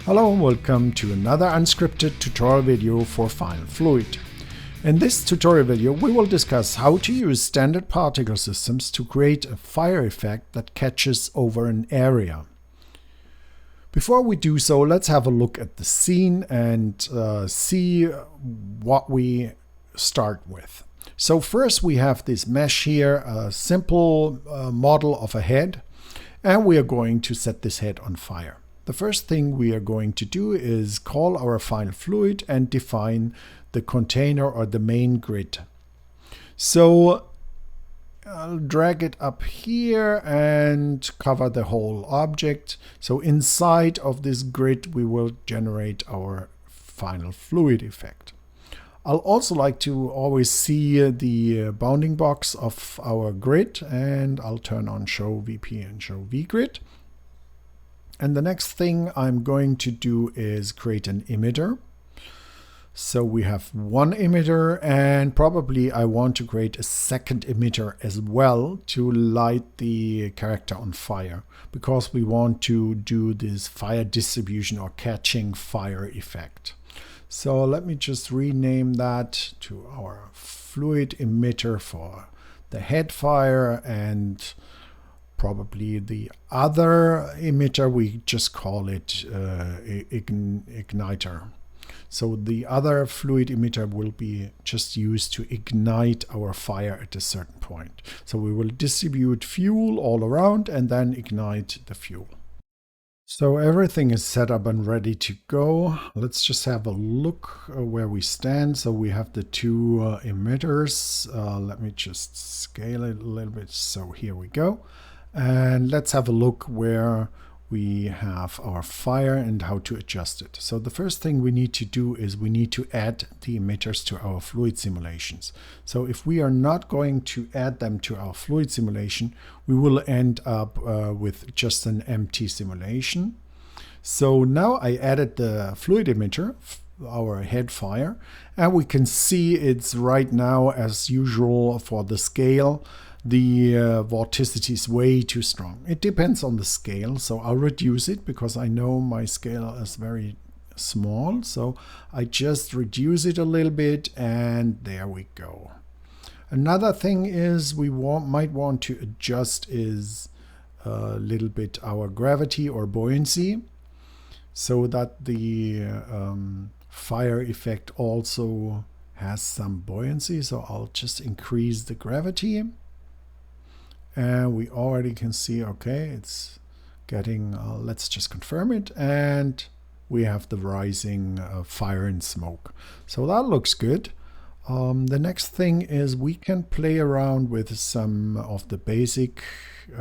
Hello and welcome to another unscripted tutorial video for finalFluid. In this tutorial video we will discuss how to use standard particle systems to create a fire effect that catches over an area. Before we do so, let's have a look at the scene and see what we start with. So first we have this mesh here, a simple model of a head, and we are going to set this head on fire. The first thing we are going to do is call our finalFluid and define the container or the main grid. So I'll drag it up here and cover the whole object. So inside of this grid we will generate our finalFluid effect. I'll also like to always see the bounding box of our grid, and I'll turn on show VP and show VGrid. And the next thing I'm going to do is create an emitter. So we have one emitter, and probably I want to create a second emitter as well to light the character on fire, because we want to do this fire distribution or catching fire effect. So let me just rename that to our fluid emitter for the head fire, and probably the other emitter we just call it igniter. So the other fluid emitter will be just used to ignite our fire at a certain point. So we will distribute fuel all around and then ignite the fuel. So everything is set up and ready to go. Let's just have a look where we stand. So we have the two emitters. Let me just scale it a little bit. So here we go. And let's have a look where we have our fire and how to adjust it. So the first thing we need to do is we need to add the emitters to our fluid simulations. So if we are not going to add them to our fluid simulation, we will end up with just an empty simulation. So now I added the fluid emitter, our head fire, and we can see it's right now, as usual for the scale, the vorticity is way too strong. It depends on the scale, so I'll reduce it because I know my scale is very small. So I just reduce it a little bit, and there we go. Another thing is we might want to adjust is a little bit our gravity or buoyancy, so that the fire effect also has some buoyancy. So I'll just increase the gravity. And we already can see, okay, it's getting, let's just confirm it. And we have the rising fire and smoke. So that looks good. The next thing is we can play around with some of the basic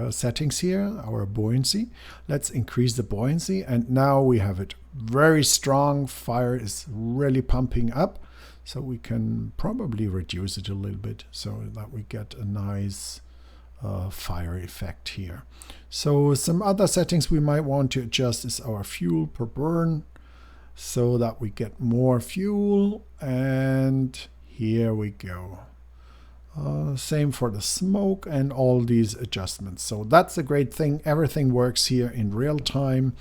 settings here, our buoyancy. Let's increase the buoyancy. And now we have it very strong. Fire is really pumping up. So we can probably reduce it a little bit so that we get a nice fire effect here. So some other settings we might want to adjust is our fuel per burn, so that we get more fuel, and here we go. Same for the smoke and all these adjustments. So that's a great thing. Everything works here in real time,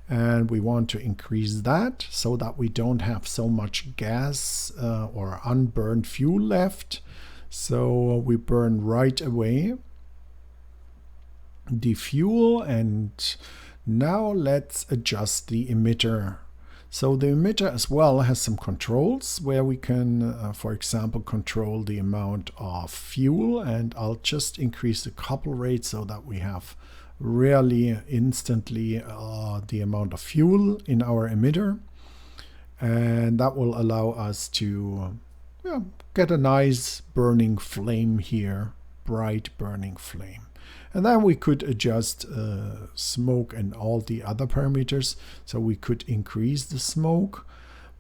and we want to increase that so that we don't have so much gas or unburned fuel left. So we burn right away the fuel. And now let's adjust the emitter. So the emitter as well has some controls where we can, for example, control the amount of fuel, and I'll just increase the couple rate so that we have really instantly the amount of fuel in our emitter, and that will allow us to get a nice burning flame here, bright burning flame. And then we could adjust smoke and all the other parameters. So we could increase the smoke,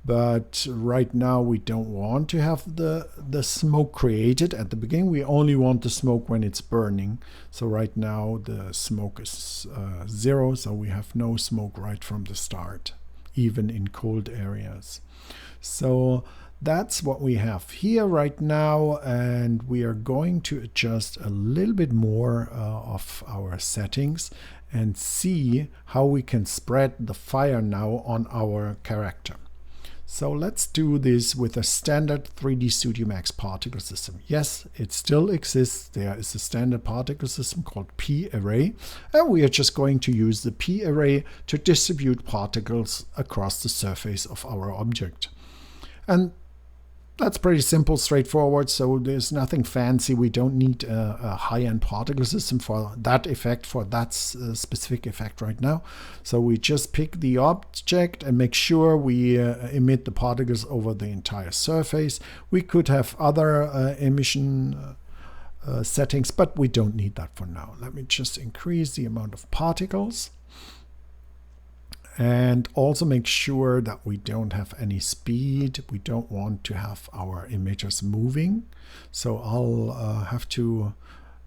but right now we don't want to have the smoke created at the beginning. We only want the smoke when it's burning. So right now the smoke is 0, so we have no smoke right from the start, even in cold areas. So that's what we have here right now, and we are going to adjust a little bit more of our settings, and see how we can spread the fire now on our character. So let's do this with a standard 3D Studio Max particle system. Yes, it still exists. There is a standard particle system called P-array, and we are just going to use the P-array to distribute particles across the surface of our object. And that's pretty simple, straightforward, so there's nothing fancy. We don't need a high-end particle system for that effect, for that specific effect right now. So we just pick the object and make sure we emit the particles over the entire surface. We could have other emission settings, but we don't need that for now. Let me just increase the amount of particles. And also make sure that we don't have any speed. We don't want to have our emitters moving. So I'll have to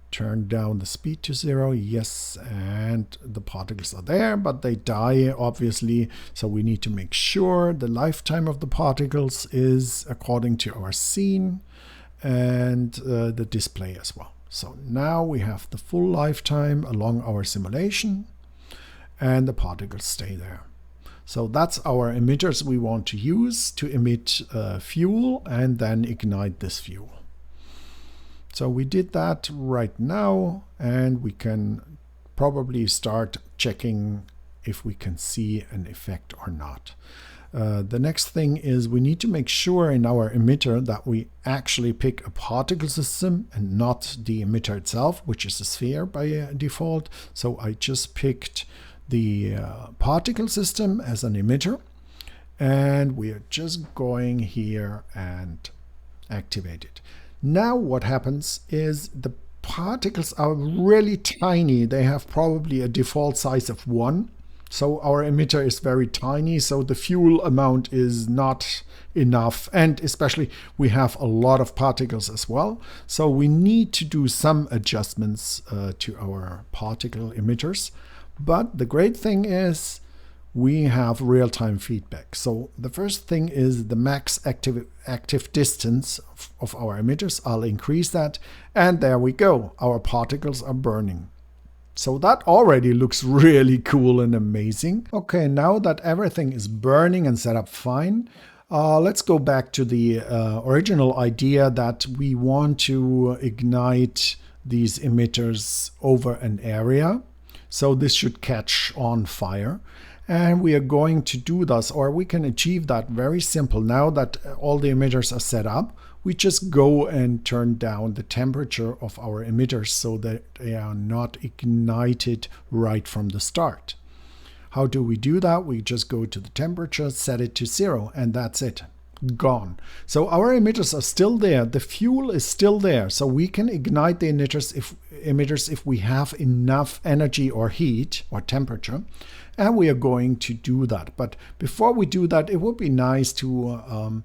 turn down the speed to 0. Yes, and the particles are there, but they die, obviously. So we need to make sure the lifetime of the particles is according to our scene and the display as well. So now we have the full lifetime along our simulation, and the particles stay there. So that's our emitters we want to use to emit fuel and then ignite this fuel. So we did that right now, and we can probably start checking if we can see an effect or not. The next thing is we need to make sure in our emitter that we actually pick a particle system and not the emitter itself, which is a sphere by default. So I just picked the particle system as an emitter, and we are just going here and activate it. Now what happens is the particles are really tiny. They have probably a default size of 1. So our emitter is very tiny, so the fuel amount is not enough, and especially we have a lot of particles as well. So we need to do some adjustments to our particle emitters. But the great thing is we have real-time feedback. So the first thing is the max active distance of our emitters. I'll increase that, and there we go. Our particles are burning. So that already looks really cool and amazing. Okay, now that everything is burning and set up fine, let's go back to the original idea that we want to ignite these emitters over an area. So this should catch on fire, and we are going to do this, or we can achieve that very simple. Now that all the emitters are set up, we just go and turn down the temperature of our emitters so that they are not ignited right from the start. How do we do that? We just go to the temperature, set it to 0, and that's it. Gone. So our emitters are still there. The fuel is still there. So we can ignite the emitters if we have enough energy or heat or temperature. And we are going to do that. But before we do that, it would be nice to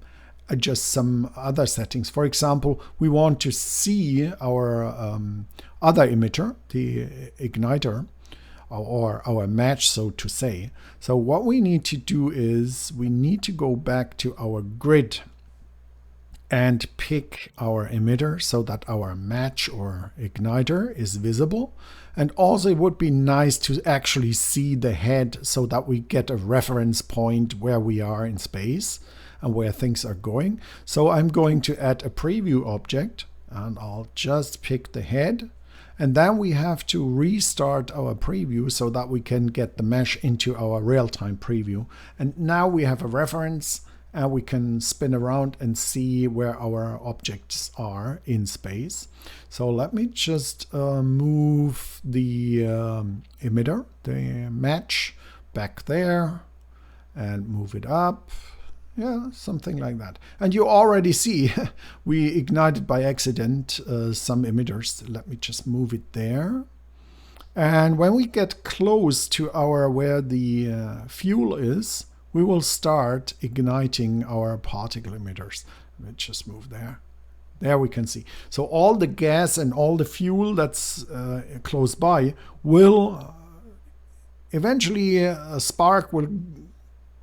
adjust some other settings. For example, we want to see our other emitter, the igniter, or our match, so to say. So what we need to do is we need to go back to our grid and pick our emitter so that our match or igniter is visible. And also it would be nice to actually see the head so that we get a reference point where we are in space and where things are going. So I'm going to add a preview object, and I'll just pick the head. And then we have to restart our preview so that we can get the mesh into our real-time preview. And now we have a reference, and we can spin around and see where our objects are in space. So let me just move the emitter, the match, back there, and move it up. Yeah, something like that. And you already see we ignited by accident some emitters. Let me just move it there. And when we get close to where the fuel is, we will start igniting our particle emitters. Let me just move there. There we can see. So all the gas and all the fuel that's close by will eventually a spark will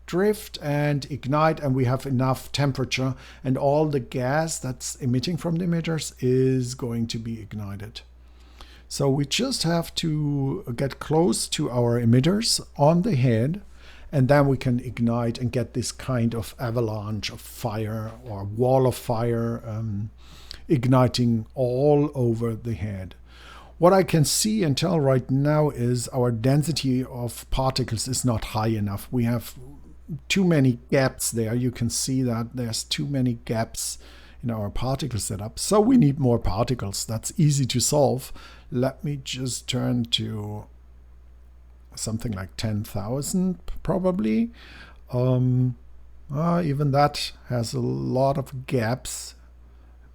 drift and ignite, and we have enough temperature, and all the gas that's emitting from the emitters is going to be ignited. So we just have to get close to our emitters on the head, and then we can ignite and get this kind of avalanche of fire or wall of fire igniting all over the head. What I can see and tell right now is our density of particles is not high enough. We have too many gaps there. You can see that there's too many gaps in our particle setup. So we need more particles. That's easy to solve. Let me just turn to something like 10,000 probably. Even that has a lot of gaps.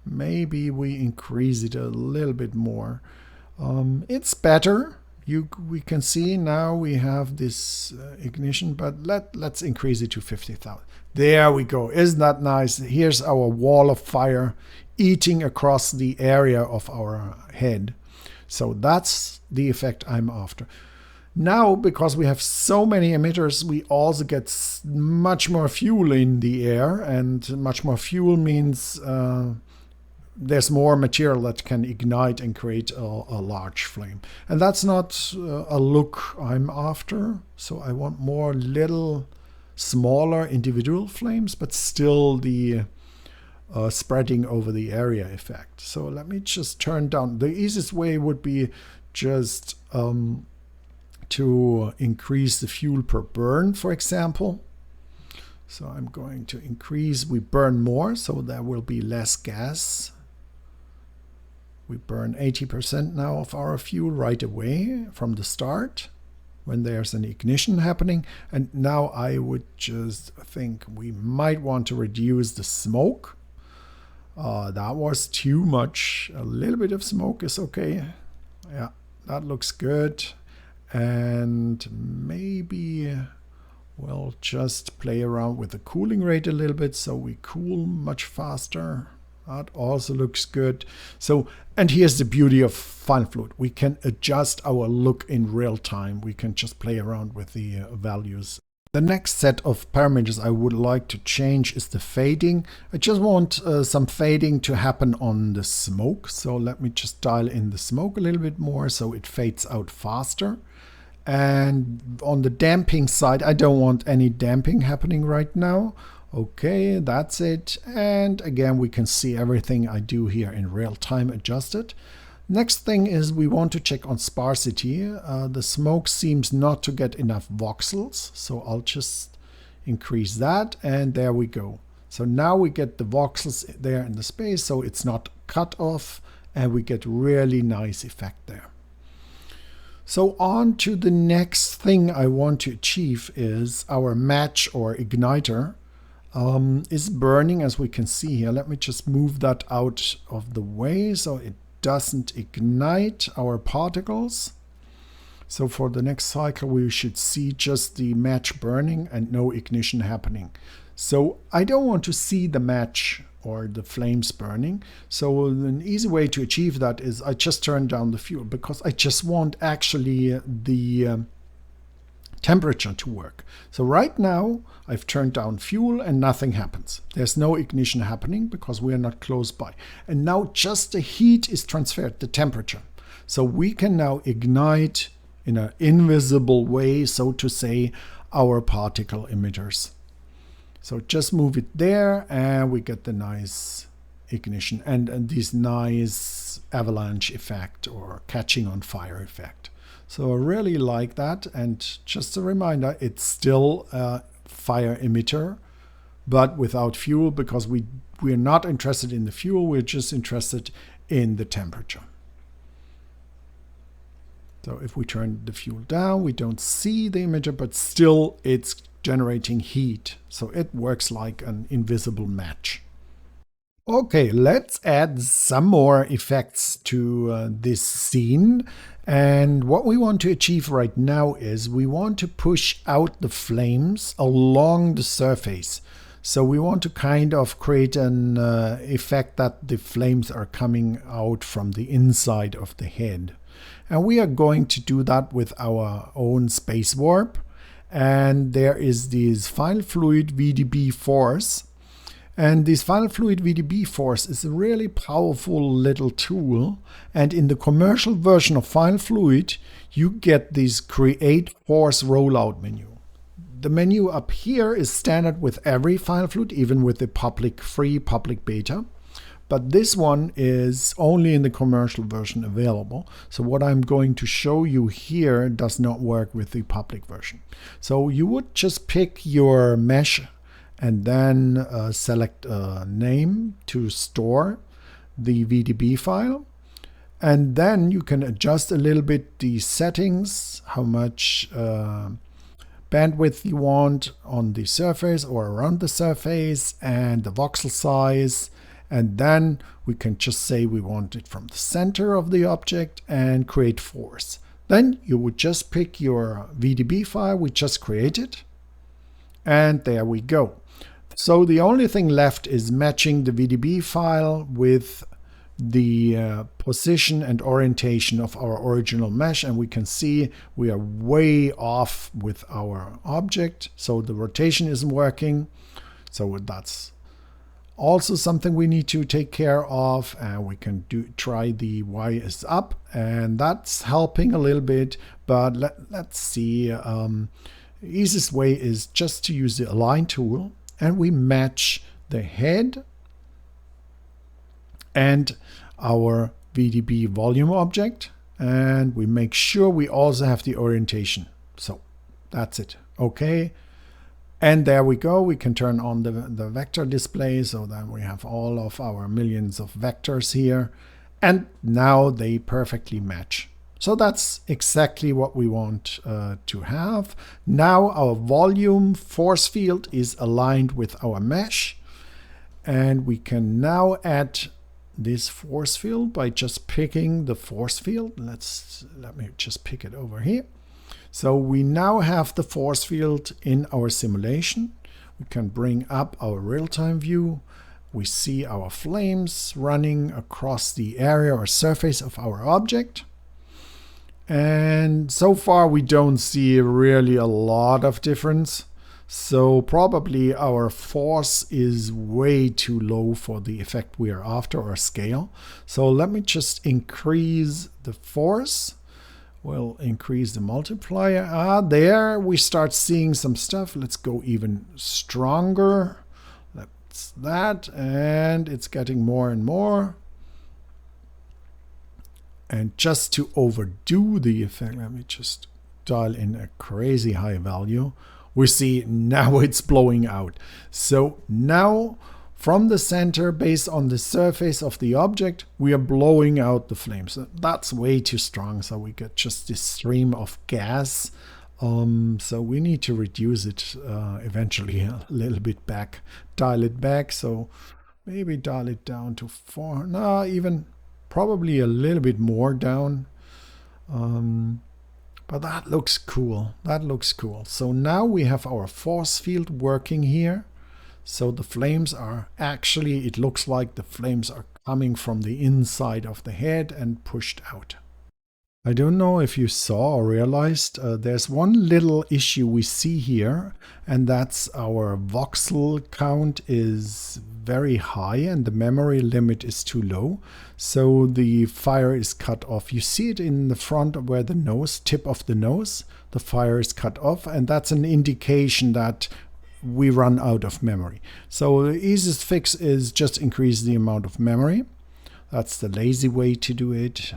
Maybe we increase it a little bit more. It's better. We can see now we have this ignition, but let's increase it to 50,000. There we go. Isn't that nice? Here's our wall of fire eating across the area of our head. So that's the effect I'm after. Now, because we have so many emitters, we also get much more fuel in the air, and much more fuel means there's more material that can ignite and create a large flame. And that's not a look I'm after. So I want more little, smaller individual flames, but still the spreading over the area effect. So let me just turn down. The easiest way would be just to increase the fuel per burn, for example. So I'm going to increase, we burn more, so there will be less gas. We burn 80% now of our fuel right away from the start when there's an ignition happening. And now I would just think we might want to reduce the smoke. That was too much. A little bit of smoke is okay. Yeah, that looks good. And maybe we'll just play around with the cooling rate a little bit so we cool much faster. That also looks good. So, and here's the beauty of finalFluid. We can adjust our look in real time. We can just play around with the values. The next set of parameters I would like to change is the fading. I just want some fading to happen on the smoke. So let me just dial in the smoke a little bit more so it fades out faster. And on the damping side, I don't want any damping happening right now. Okay, that's it. And again, we can see everything I do here in real time adjusted. Next thing is we want to check on sparsity. The smoke seems not to get enough voxels, so I'll just increase that, and there we go. So now we get the voxels there in the space, so it's not cut off, and we get really nice effect there. So on to the next thing I want to achieve is our match or igniter is burning, as we can see here. Let me just move that out of the way so it doesn't ignite our particles. So for the next cycle we should see just the match burning and no ignition happening. So I don't want to see the match or the flames burning. So an easy way to achieve that is I just turn down the fuel, because I just want actually the temperature to work. So right now I've turned down fuel and nothing happens. There's no ignition happening because we are not close by. And now just the heat is transferred, the temperature. So we can now ignite in an invisible way, so to say, our particle emitters. So just move it there and we get the nice ignition and this nice avalanche effect or catching on fire effect. So I really like that. And just a reminder, it's still a fire emitter, but without fuel, because we're not interested in the fuel, we're just interested in the temperature. So if we turn the fuel down, we don't see the emitter, but still it's generating heat. So it works like an invisible match. Okay, let's add some more effects to this scene. And what we want to achieve right now is we want to push out the flames along the surface. So we want to kind of create an effect that the flames are coming out from the inside of the head. And we are going to do that with our own space warp. And there is this finalFluid VDB Force. And this finalFluid VDB Force is a really powerful little tool. And in the commercial version of finalFluid, you get this Create Force Rollout menu. The menu up here is standard with every finalFluid, even with the free public beta. But this one is only in the commercial version available. So what I'm going to show you here does not work with the public version. So you would just pick your mesh and then select a name to store the VDB file. And then you can adjust a little bit the settings, how much bandwidth you want on the surface or around the surface, and the voxel size. And then we can just say we want it from the center of the object and create force. Then you would just pick your VDB file we just created. And there we go. So the only thing left is matching the VDB file with the position and orientation of our original mesh. And we can see we are way off with our object. So the rotation isn't working. So that's also something we need to take care of, and we can try the Y is up, and that's helping a little bit. But let's see. The easiest way is just to use the align tool, and we match the head and our VDB volume object, and we make sure we also have the orientation. So that's it. Okay. And there we go. We can turn on the vector display, so then we have all of our millions of vectors here. And now they perfectly match. So that's exactly what we want to have. Now our volume force field is aligned with our mesh. And we can now add this force field by just picking the force field. Let me just pick it over here. So we now have the force field in our simulation. We can bring up our real-time view. We see our flames running across the area or surface of our object. And so far we don't see really a lot of difference. So probably our force is way too low for the effect we are after, or scale. So let me just increase the force. We'll increase the multiplier. There we start seeing some stuff. Let's go even stronger. That's that. And it's getting more and more. And just to overdo the effect, let me just dial in a crazy high value. We see now it's blowing out. So now from the center, based on the surface of the object, we are blowing out the flames. That's way too strong, so we get just this stream of gas. So we need to reduce it eventually a little bit back, dial it back. So maybe dial it down to 4, no, even probably a little bit more down. But that looks cool. That looks cool. So now we have our force field working here. So the flames are actually, it looks like the flames are coming from the inside of the head and pushed out. I don't know if you saw or realized, there's one little issue we see here, and that's our voxel count is very high and the memory limit is too low. So the fire is cut off. You see it in the front where the nose, tip of the nose, the fire is cut off, and that's an indication that we run out of memory. So the easiest fix is just increase the amount of memory. That's the lazy way to do it.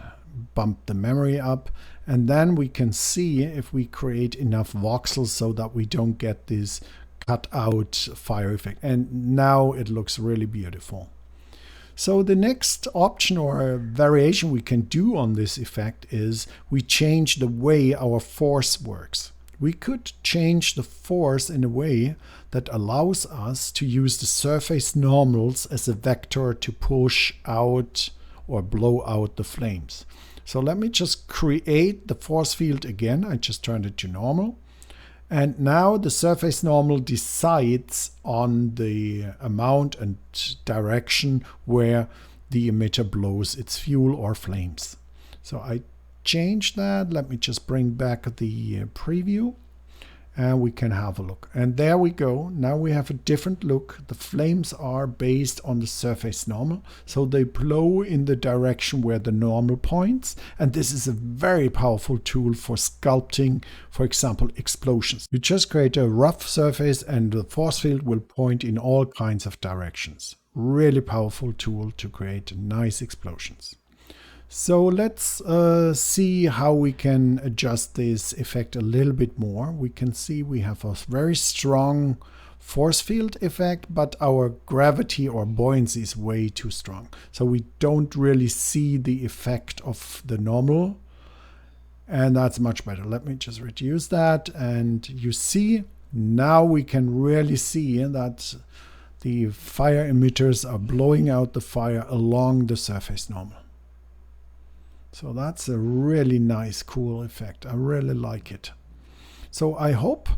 Bump the memory up, and then we can see if we create enough voxels so that we don't get this cut out fire effect. And now it looks really beautiful. So the next option or variation we can do on this effect is we change the way our force works. We could change the force in a way that allows us to use the surface normals as a vector to push out or blow out the flames. So let me just create the force field again. I just turned it to normal. And now the surface normal decides on the amount and direction where the emitter blows its fuel or flames. So I changed that. Let me just bring back the preview. and we can have a look. And there we go. Now we have a different look. The flames are based on the surface normal, so they blow in the direction where the normal points. And this is a very powerful tool for sculpting, for example, explosions. You just create a rough surface and the force field will point in all kinds of directions. Really powerful tool to create nice explosions. So let's see how we can adjust this effect a little bit more. We can see we have a very strong force field effect, but our gravity or buoyancy is way too strong. So we don't really see the effect of the normal, and that's much better. Let me just reduce that, and you see now we can really see that the fire emitters are blowing out the fire along the surface normal. So that's a really nice, cool effect. I really like it. So I hope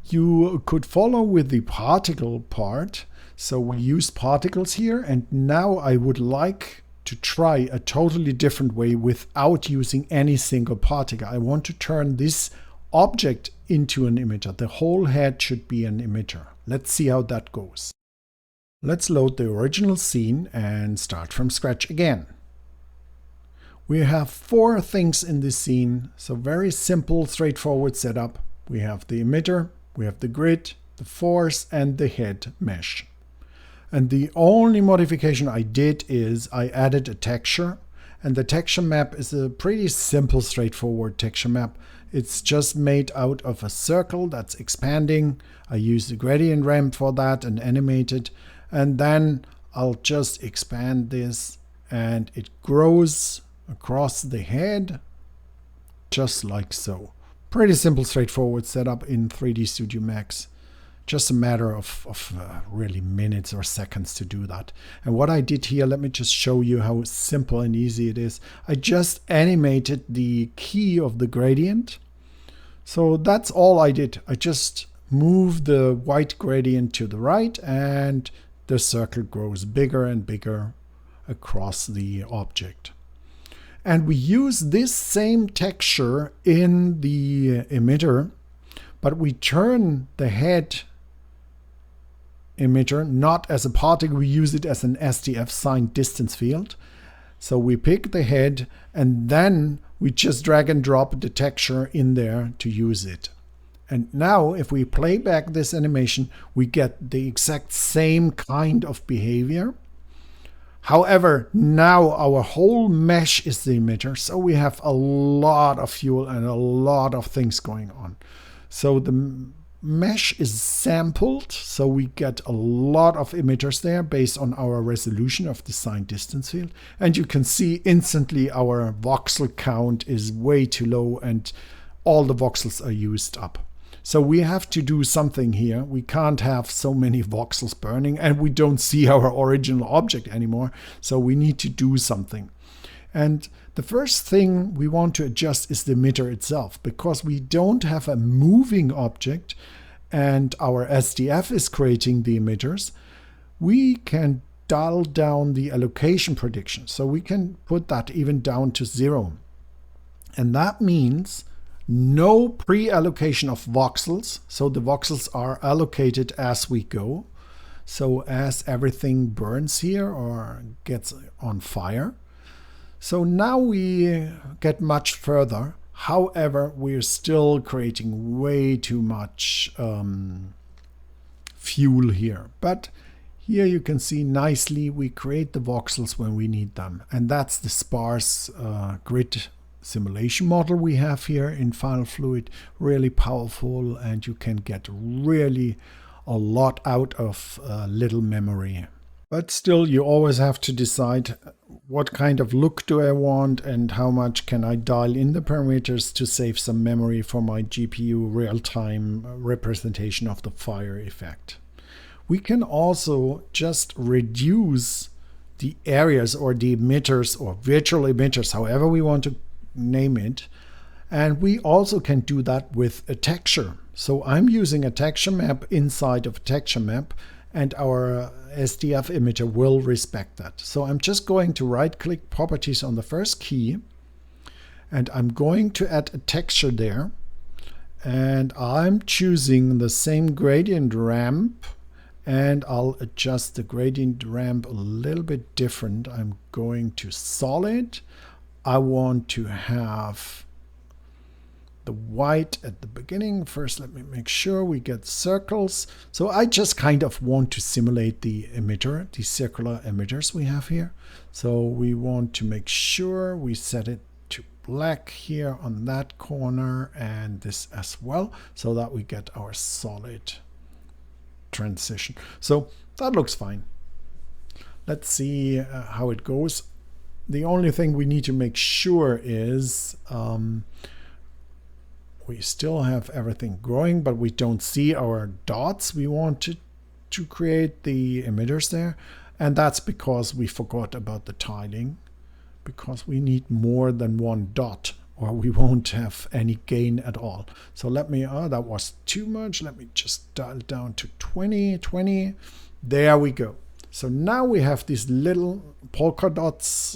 you could follow with the particle part. So we used particles here, and now I would like to try a totally different way without using any single particle. I want to turn this object into an emitter. The whole head should be an emitter. Let's see how that goes. Let's load the original scene and start from scratch again. We have 4 things in this scene, so very simple, straightforward setup. We have the emitter, we have the grid, the force, and the head mesh. And the only modification I did is I added a texture, and the texture map is a pretty simple, straightforward texture map. It's just made out of a circle that's expanding. I used the gradient ramp for that and animate it, and then I'll just expand this, and it grows across the head, just like so. Pretty simple, straightforward setup in 3D Studio Max. Just a matter of really minutes or seconds to do that. And what I did here, let me just show you how simple and easy it is. I just animated the key of the gradient. So that's all I did. I just moved the white gradient to the right, and the circle grows bigger and bigger across the object. And we use this same texture in the emitter, but we turn the head emitter not as a particle, we use it as an SDF signed distance field. So we pick the head, and then we just drag and drop the texture in there to use it. And now if we play back this animation, we get the exact same kind of behavior. However, now our whole mesh is the emitter, so we have a lot of fuel and a lot of things going on. So the mesh is sampled, so we get a lot of emitters there based on our resolution of the signed distance field. And you can see instantly our voxel count is way too low and all the voxels are used up. So we have to do something here. We can't have so many voxels burning, and we don't see our original object anymore. So we need to do something. And the first thing we want to adjust is the emitter itself, because we don't have a moving object and our SDF is creating the emitters. We can dial down the allocation prediction. So we can put that even down to 0. And that means no pre-allocation of voxels, so the voxels are allocated as we go. So as everything burns here or gets on fire. So now we get much further. However, we're still creating way too much fuel here. But here you can see nicely we create the voxels when we need them. And that's the sparse grid simulation model we have here in finalFluid. Really powerful, and you can get really a lot out of little memory. But still, you always have to decide what kind of look do I want and how much can I dial in the parameters to save some memory for my GPU real-time representation of the fire effect. We can also just reduce the areas or the emitters or virtual emitters, however we want to name it. And we also can do that with a texture. So I'm using a texture map inside of a texture map, and our SDF emitter will respect that. So I'm just going to right-click properties on the first key, and I'm going to add a texture there. and I'm choosing the same gradient ramp, and I'll adjust the gradient ramp a little bit different. I'm going to solid. I want to have the white at the beginning. First, let me make sure we get circles. So I just kind of want to simulate the emitter, the circular emitters we have here. So we want to make sure we set it to black here on that corner and this as well, so that we get our solid transition. So that looks fine. Let's see how it goes. The only thing we need to make sure is we still have everything growing, but we don't see our dots. We want to create the emitters there, and that's because we forgot about the tiling, because we need more than one dot or we won't have any gain at all. So let me, that was too much. Let me just dial down to 20. There we go. So now we have this little polka dots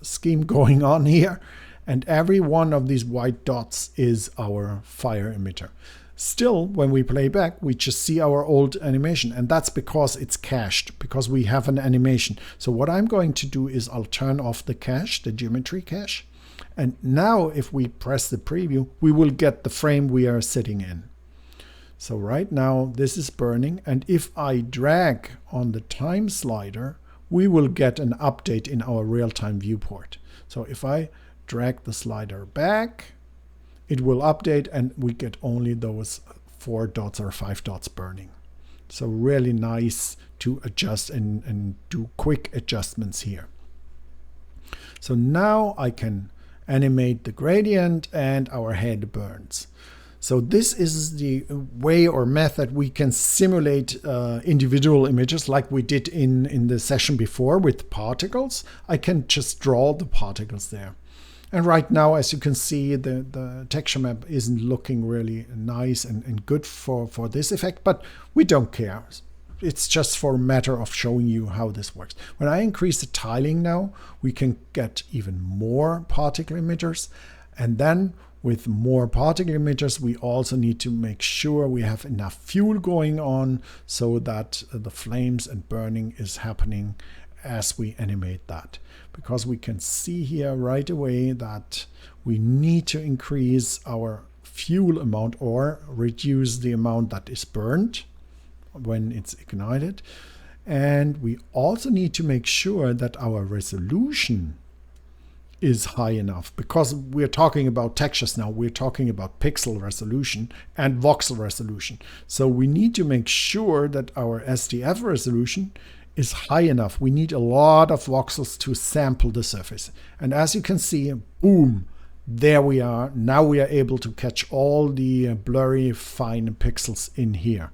scheme going on here. And every one of these white dots is our fire emitter. Still, when we play back, we just see our old animation. And that's because it's cached, because we have an animation. So what I'm going to do is I'll turn off the cache, the geometry cache. And now if we press the preview, we will get the frame we are sitting in. So right now this is burning. And if I drag on the time slider, we will get an update in our real-time viewport. So if I drag the slider back, it will update and we get only those 4 dots or 5 dots burning. So really nice to adjust and do quick adjustments here. So now I can animate the gradient and our head burns. So this is the way or method we can simulate individual images like we did in the session before with particles. I can just draw the particles there. And right now, as you can see, the texture map isn't looking really nice and good for this effect, but we don't care. It's just for a matter of showing you how this works. When I increase the tiling now, we can get even more particle emitters. And then with more particle emitters, we also need to make sure we have enough fuel going on so that the flames and burning is happening as we animate that. Because we can see here right away that we need to increase our fuel amount or reduce the amount that is burned when it's ignited. And we also need to make sure that our resolution is high enough, because we're talking about textures now. We're talking about pixel resolution and voxel resolution. So we need to make sure that our SDF resolution is high enough. We need a lot of voxels to sample the surface. And as you can see, boom, there we are. Now we are able to catch all the blurry fine pixels in here.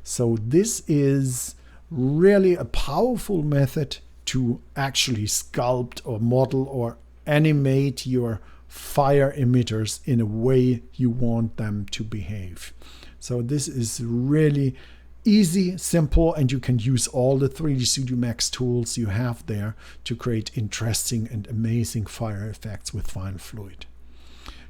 So this is really a powerful method to actually sculpt or model or animate your fire emitters in a way you want them to behave. So this is really easy, simple, and you can use all the 3D Studio Max tools you have there to create interesting and amazing fire effects with finalFluid.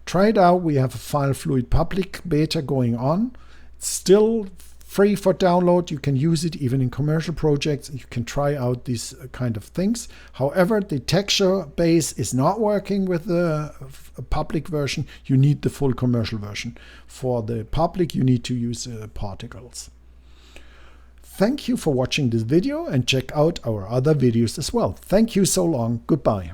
Try it out. We have a finalFluid public beta going on. It's still free for download. You can use it even in commercial projects. You can try out these kind of things. However, the texture base is not working with the public version. You need the full commercial version. For the public, you need to use particles. Thank you for watching this video and check out our other videos as well. Thank you so long. Goodbye.